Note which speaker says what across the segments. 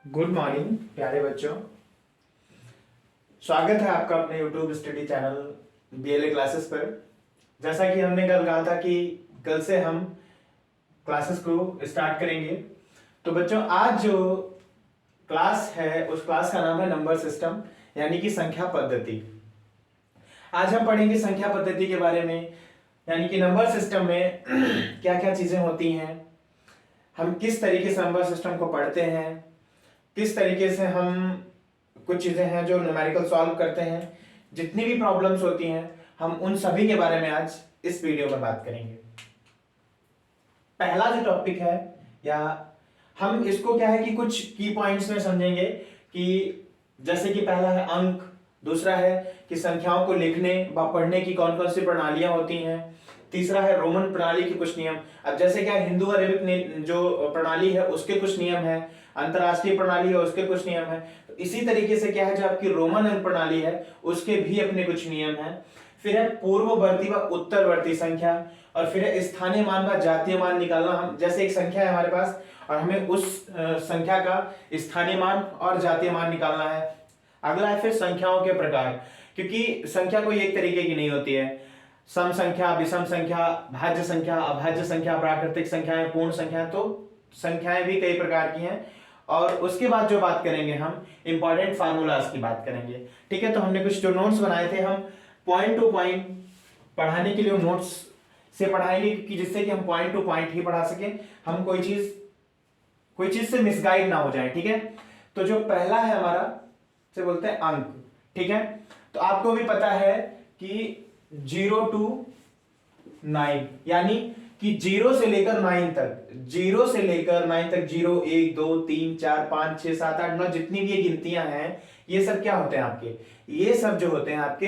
Speaker 1: Good morning प्यारे बच्चों। स्वागत है आपका अपने YouTube study channel BLA classes पर। जैसा कि हमने कल कहा था कि कल से हम क्लासेस को स्टार्ट करेंगे। तो बच्चों, आज जो क्लास है उस क्लास का नाम है नंबर सिस्टम, यानी कि संख्या पद्धति। आज हम पढ़ेंगे संख्या पद्धति के बारे में, यानी कि नंबर सिस्टम में क्या क्या चीजें होती हैं, हम किस तरीके से नंबर सिस्टम को पढ़ते हैं, किस तरीके से हम कुछ चीजें हैं जो न्यूमेरिकल सॉल्व करते हैं, जितनी भी प्रॉब्लम्स होती हैं हम उन सभी के बारे में आज इस वीडियो में बात करेंगे। पहला जो टॉपिक है, या हम इसको क्या है कि कुछ की पॉइंट्स में समझेंगे कि जैसे कि पहला है अंक, दूसरा है कि संख्याओं को लिखने व पढ़ने की कौन कौन सी प्रणालियां होती हैं, तीसरा है रोमन प्रणाली के कुछ नियम। अब जैसे क्या हिंदू अरेबिक जो प्रणाली है उसके कुछ नियम है, अंतरराष्ट्रीय प्रणाली है उसके कुछ नियम है, तो इसी तरीके से क्या है जो आपकी रोमन प्रणाली है उसके भी अपने कुछ नियम हैं। फिर है पूर्ववर्ती व उत्तरवर्ती संख्या, और फिर है स्थानीय मान व जातीय मान निकालना। हम जैसे एक संख्या है हमारे पास और हमें उस संख्या का स्थानीय मान और जातीय मान निकालना है। अगला है फिर संख्याओं के प्रकार, क्योंकि संख्या कोई एक तरीके की नहीं होती है। सम संख्या, विषम संख्या, भाज्य संख्या, अभाज्य संख्या, प्राकृतिक संख्याएं, पूर्ण संख्या, तो संख्याएं भी कई प्रकार की हैं। और उसके बाद जो बात करेंगे हम इंपॉर्टेंट फार्मूलाज की बात करेंगे। ठीक है, तो हमने कुछ जो नोट्स बनाए थे हम पॉइंट टू पॉइंट पढ़ाने के लिए नोट्स से पढ़ाएंगे, क्योंकि जिससे कि हम पॉइंट टू पॉइंट ही पढ़ा सके, हम कोई चीज से मिसगाइड ना हो जाए। ठीक है, तो जो पहला है हमारा से बोलते हैं अंक। ठीक है, तो आपको भी पता है कि 0 to 9, यानी कि 0 से लेकर 9 तक, 0 से लेकर 9 तक, 0 1 2 3 4 5 6 7 8 9 जितनी भी ये गिनतियां हैं, ये सब क्या होते हैं आपके, ये सब जो होते हैं आपके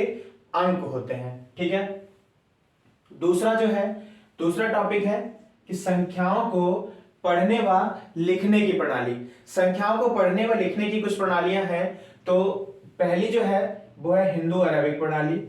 Speaker 1: अंक होते हैं। ठीक है, दूसरा जो है, दूसरा टॉपिक है कि संख्याओं को पढ़ने व लिखने की प्रणाली। संख्याओं को पढ़ने व लिखने की कुछ प्रणालियां हैं। तो पहली जो है वो है हिंदू अरेबिक प्रणाली।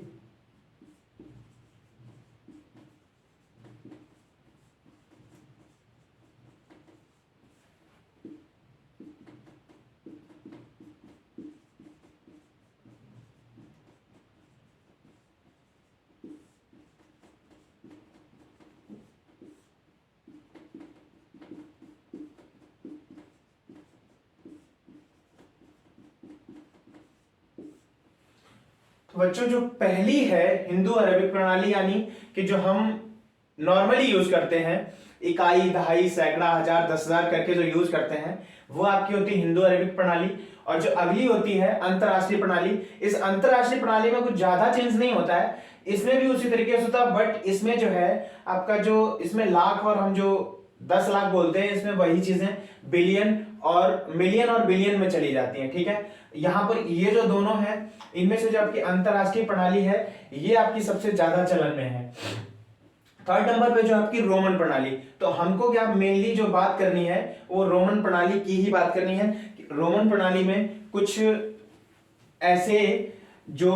Speaker 1: तो बच्चों, जो पहली है हिंदू अरेबिक प्रणाली, यानी कि जो हम नॉर्मली यूज करते हैं, इकाई, दहाई, सैकड़ा, हजार, 10,000 करके जो यूज करते हैं, वो आपकी होती है हिंदू अरेबिक प्रणाली। और जो अगली होती है अंतरराष्ट्रीय प्रणाली। इस अंतरराष्ट्रीय प्रणाली में कुछ ज्यादा चेंज नहीं होता है, इसमें भी उसी तरीके से होता है, बट इसमें जो है आपका जो इसमें लाख और हम जो 10 लाख बोलते हैं, इसमें वही चीजें बिलियन और मिलियन और बिलियन में चली जाती हैं। ठीक है, यहां पर ये जो दोनों हैं, इनमें से जो आपकी अंतरराष्ट्रीय प्रणाली है ये आपकी सबसे ज्यादा चलन में है। थर्ड नंबर पे जो आपकी रोमन प्रणाली, तो हमको क्या मेनली जो बात करनी है वो रोमन प्रणाली की ही बात करनी है। रोमन प्रणाली में कुछ ऐसे जो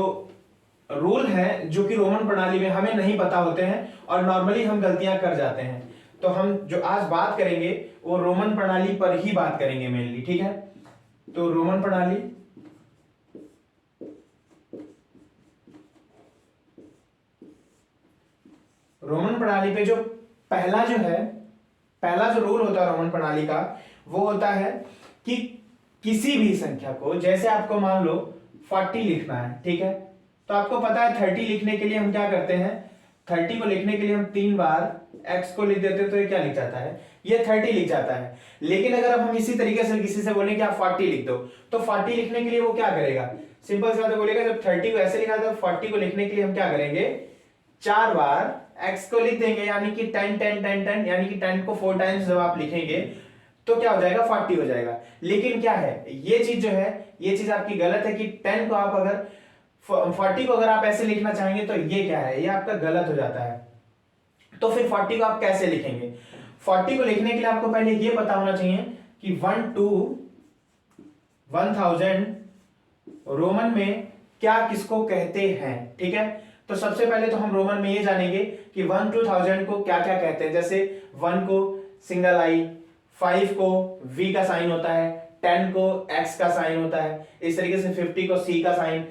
Speaker 1: रूल हैं जो कि रोमन प्रणाली में हमें नहीं पता होते हैं और नॉर्मली हम गलतियां कर जाते हैं। तो हम जो आज बात करेंगे वो रोमन प्रणाली पर ही बात करेंगे मेनली। ठीक है, तो रोमन प्रणाली, रोमन प्रणाली पे जो पहला जो है, पहला जो रूल होता है रोमन प्रणाली का, वो होता है कि किसी भी संख्या को, जैसे आपको मान लो 40 लिखना है। ठीक है, तो आपको पता है 30 लिखने के लिए हम क्या करते हैं, 30 को लिखने के लिए हम 3 बार x को लिख देते हैं, तो ये क्या लिख जाता है, ये 30 लिख जाता है। लेकिन अगर अब हम इसी तरीके से किसी से बोले कि आप 40 लिख दो, तो 40 लिखने के लिए वो क्या करेगा, सिंपल सी बात बोलेगा, जब 30 को ऐसे लिखा था, 40 को लिखने के लिए हम क्या करेंगे, 4 बार x को लिख देंगे, यानी कि 10 10 10 10, यानी कि 10 को 4 टाइम्स जब आप लिखेंगे तो क्या हो जाएगा, 40 हो जाएगा। लेकिन क्या है, ये चीज जो है, ये चीज आपकी गलत है कि 10 को आप अगर 40 को अगर आप ऐसे लिखना चाहेंगे तो ये क्या है, ये आपका गलत हो जाता है। तो फिर 40 को आप कैसे लिखेंगे, 40 को लिखने के लिए आपको पहले ये पता होना चाहिए कि 1 to 1000 रोमन में क्या किसको कहते हैं। ठीक है, तो सबसे पहले तो हम रोमन में ये जानेंगे कि 1 to 1000 को क्या क्या कहते हैं। जैसे 1 को सिंगल आई, 5 को V का साइन होता है, 10 को x का साइन होता है, इस तरीके से 50 को c का साइन,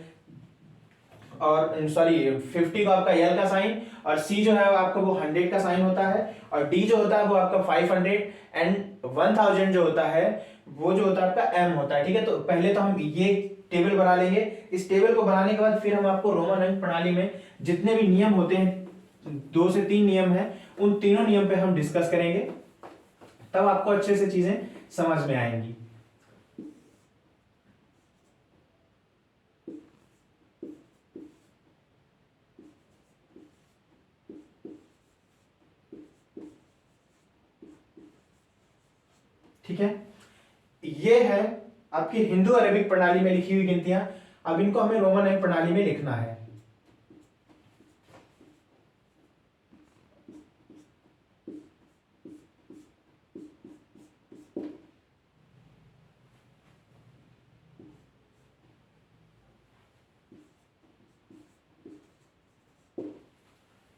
Speaker 1: और सॉरी 50 को आपका l का साइन, और c जो है आपका वो 100 का साइन होता है, और d जो होता है वो आपका 500 एंड 1000 जो होता है वो जो होता है आपका m होता है। ठीक है, तो पहले तो हम ये टेबल बना लेंगे। इस टेबल को बनाने के बाद फिर हम आपको रोमन अंक प्रणाली में जितने भी नियम होते हैं, 2 से 3 नियम हैं, उन तीनों नियम पे हम डिस्कस करेंगे, तब आपको अच्छे से चीजें समझ में आएंगी। ठीक है, ये है आपकी हिंदू अरेबिक प्रणाली में लिखी हुई गिनतियां। अब इनको हमें रोमन अंक प्रणाली में लिखना है।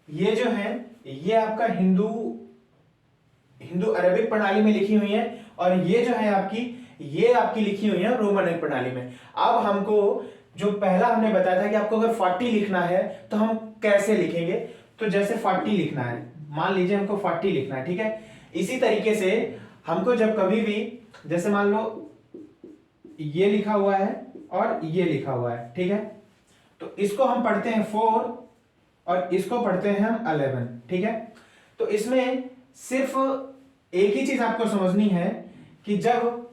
Speaker 1: ये जो है ये आपका हिंदू अरेबिक प्रणाली में लिखी हुई है, और ये जो है ये आपकी लिखी हुई है रोमन अंक प्रणाली में। अब हमको जो पहला हमने बताया था कि आपको अगर 40 लिखना है तो हम कैसे लिखेंगे, तो जैसे 40 लिखना है, मान लीजिए हमको 40 लिखना है, ठीक है। इसी तरीके से हमको जब कभी भी, जैसे मान लो ये लिखा हुआ है और ये लिखा हुआ है, ठीक है, तो इसको हम पढ़ते हैं 4 और इसको पढ़ते हैं हम 11, ठीक है। तो इसमें सिर्फ एक ही चीज आपको समझनी है कि जब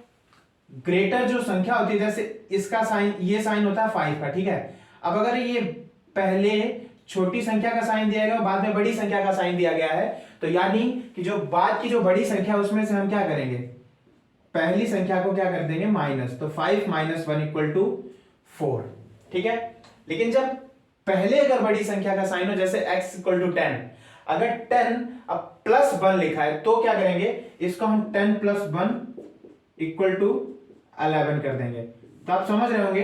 Speaker 1: ग्रेटर जो संख्या होती है, जैसे इसका साइन, ये साइन होता है 5 का, ठीक है। अब अगर ये पहले छोटी संख्या का साइन दिया गया और बाद में बड़ी संख्या का साइन दिया गया है, तो यानी कि जो बाद की जो बड़ी संख्या उसमें से हम क्या करेंगे, पहली संख्या को क्या कर देंगे माइनस, तो 5 - 1 = 4, ठीक है। लेकिन जब पहले अगर बड़ी संख्या का साइन हो, जैसे x = 10, अगर 10 अब +1 लिखा है तो क्या करेंगे, इसको हम 10 + 1 = 11 कर देंगे। तो आप समझ रहे होंगे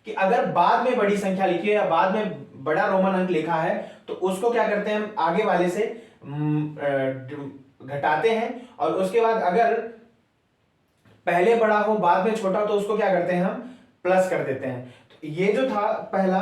Speaker 1: कि अगर बाद में बड़ी संख्या लिखी है या बाद में बड़ा रोमन अंक लिखा है, तो उसको क्या करते हैं हम आगे वाले से घटाते हैं, और उसके बाद अगर पहले बड़ा हो बाद में छोटा हो तो उसको क्या करते हैं हम प्लस कर देते हैं। तो ये जो था पहला,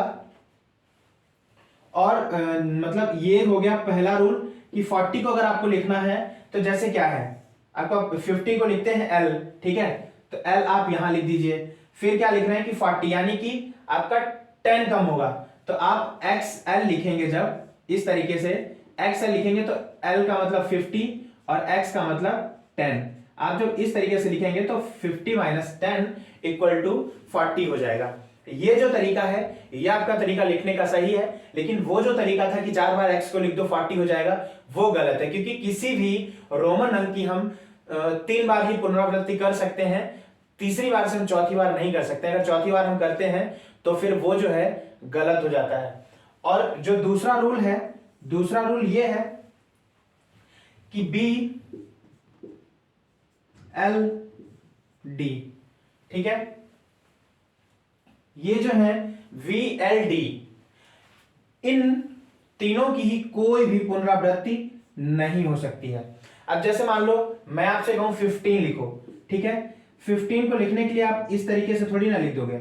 Speaker 1: और मतलब ये हो गया पहला रूल कि 40 को अगर आपको लिखना है तो जैसे क्या है, आपको 50 को लिखते हैं L, ठीक है, तो L आप यहां लिख दीजिए। फिर क्या लिख रहे हैं कि 40, यानी कि आपका 10 कम होगा, तो आप XL लिखेंगे। जब इस तरीके से XL लिखेंगे तो L का मतलब 50 और X का मतलब 10। आप जब इस तरीके से लिखेंगे तो 50 - 10 = 40 हो जाएगा। ये जो तरीका है ये आपका तरीका लिखने का सही है, लेकिन वो जो तरीका था कि 4 बार x को लिख दो 40 हो जाएगा, वो गलत है। क्योंकि किसी भी रोमन अंक की हम 3 बार ही पुनरावृत्ति कर सकते हैं, तीसरी बार से हम चौथी बार नहीं कर सकते। अगर चौथी बार हम करते हैं तो फिर वो जो है गलत हो जाता है। और जो दूसरा रूल है, दूसरा रूल ये है कि BLD, ठीक है, ये जो है VLD, इन तीनों की ही कोई भी पुनरावृत्ति नहीं हो सकती है। अब जैसे मान लो मैं आपसे कहूं 15 लिखो, ठीक है, 15 को लिखने के लिए आप इस तरीके से थोड़ी ना लिख दोगे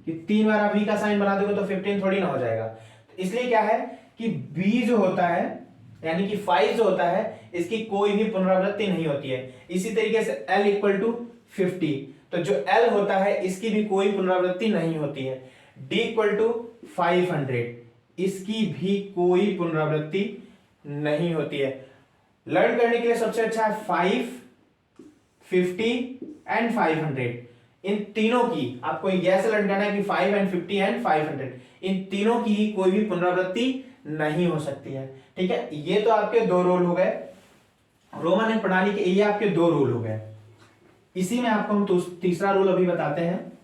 Speaker 1: कि 3 बार आप V का साइन बना दोगे तो 15 थोड़ी ना हो जाएगा। तो इसलिए क्या है कि B जो होता है, यानी कि 5 जो होता है, इसकी कोई भी पुनरावृत्ति नहीं होती है। इसी तरीके से L = 50, तो जो L होता है इसकी भी कोई पुनरावृत्ति नहीं होती है। D = 500, इसकी भी कोई पुनरावृत्ति नहीं होती है। लर्न करने के लिए सबसे अच्छा है 5, 50 एंड 500। इन तीनों की आपको ऐसे लर्न करना है कि 5 एंड 50 एंड 500, इन तीनों की ही कोई भी पुनरावृत्ति नहीं हो सकती है। ठीक है, ये तो आपके 2 रूल हो गए रोमन अंक प्रणाली के, ये आपके 2 रूल हो गए। इसी में आपको हम तीसरा रूल अभी बताते हैं।